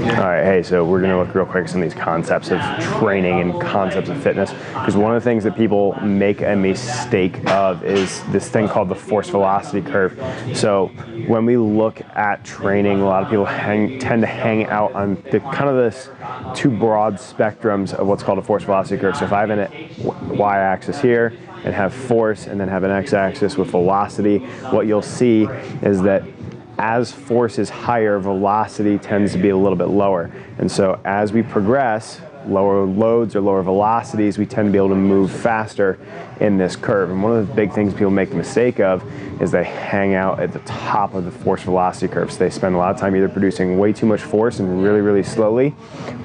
All right, hey, so we're gonna look real quick at some of these concepts of training and concepts of fitness, because one of the things that people make a mistake of is this thing called the force velocity curve. So when we look at training, a lot of people tend to hang out on the kind of this two broad spectrums of what's called a force velocity curve. So if I have an y-axis here and have force and then have an x-axis with velocity, what you'll see is that as force is higher, velocity tends to be a little bit lower. And so as we progress, lower loads or lower velocities, we tend to be able to move faster in this curve. And one of the big things people make the mistake of is they hang out at the top of the force velocity curve. So they spend a lot of time either producing way too much force and really, really slowly,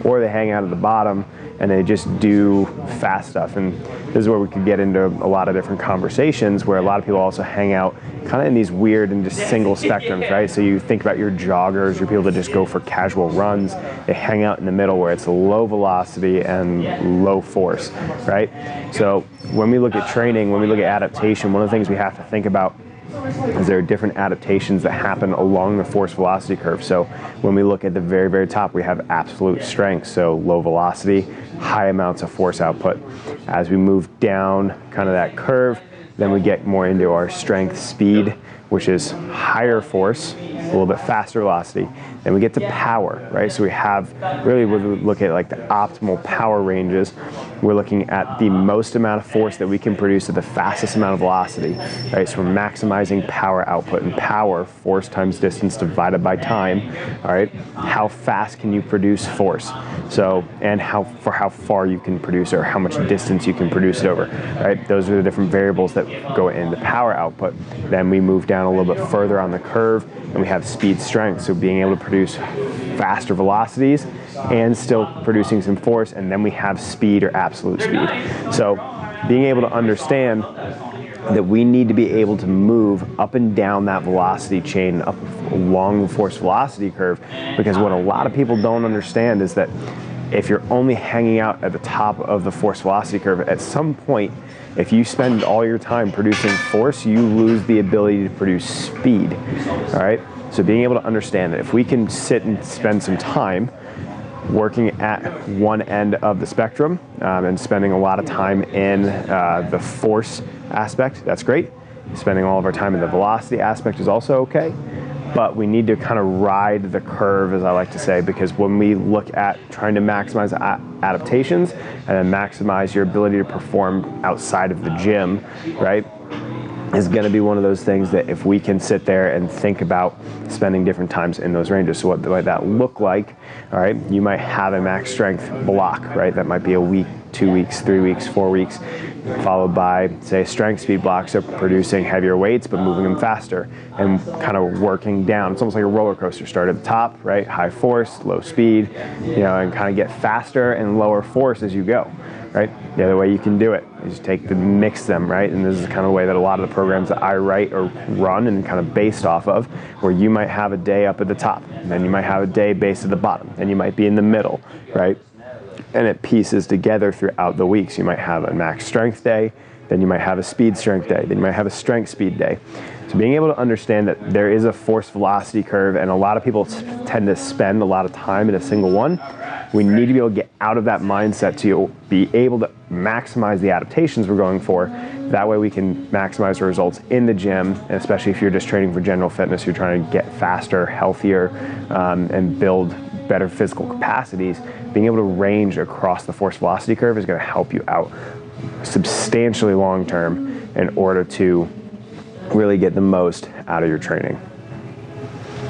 or they hang out at the bottom and they just do fast stuff. And this is where we could get into a lot of different conversations where a lot of people also hang out kind of in these weird and just single spectrums, right? So you think about your joggers, your people that just go for casual runs, they hang out in the middle where it's low velocity and low force, right? So when we look at training, when we look at adaptation, one of the things we have to think about is there are different adaptations that happen along the force velocity curve. So when we look at the very, very top, we have absolute strength, so low velocity, high amounts of force output. As we move down kind of that curve, then we get more into our strength speed, which is higher force, a little bit faster velocity. Then we get to power, right? So we have, really when we look at like the optimal power ranges, we're looking at the most amount of force that we can produce at the fastest amount of velocity, right? So we're maximizing power output, and power, force times distance divided by time, all right? How fast can you produce force? So, and how far you can produce it, or how much distance you can produce it over, right? Those are the different variables that go into power output. Then we move down a little bit further on the curve, and we have speed strength, so being able to produce faster velocities and still producing some force, and then we have speed or absolute speed. So being able to understand that we need to be able to move up and down that velocity chain, up along the force velocity curve, because what a lot of people don't understand is that if you're only hanging out at the top of the force velocity curve, at some point, if you spend all your time producing force, you lose the ability to produce speed, all right? So being able to understand that if we can sit and spend some time working at one end of the spectrum and spending a lot of time in the force aspect, that's great. Spending all of our time in the velocity aspect is also okay. But we need to kind of ride the curve, as I like to say, because when we look at trying to maximize adaptations and then maximize your ability to perform outside of the gym, right, is going to be one of those things that if we can sit there and think about spending different times in those ranges. So what might that look like? All right, you might have a max strength block, right? That might be a week, 2 weeks, 3 weeks, 4 weeks, followed by, say, strength speed blocks, so producing heavier weights but moving them faster and kind of working down. It's almost like a roller coaster. Start at the top, right? High force, low speed, and kind of get faster and lower force as you go, right? The other way you can do it is mix them, right? And this is the kind of way that a lot of the programs that I write or run and kind of based off of, where you might have a day up at the top, and then you might have a day based at the bottom, and you might be in the middle, right? And it pieces together throughout the weeks. You might have a max strength day, then you might have a speed strength day, then you might have a strength speed day. So being able to understand that there is a force velocity curve, and a lot of people tend to spend a lot of time in a single one, we need to be able to get out of that mindset to be able to maximize the adaptations we're going for. That way we can maximize the results in the gym, and especially if you're just training for general fitness, you're trying to get faster, healthier, and build better physical capacities. Being able to range across the force velocity curve is going to help you out substantially long term in order to really get the most out of your training.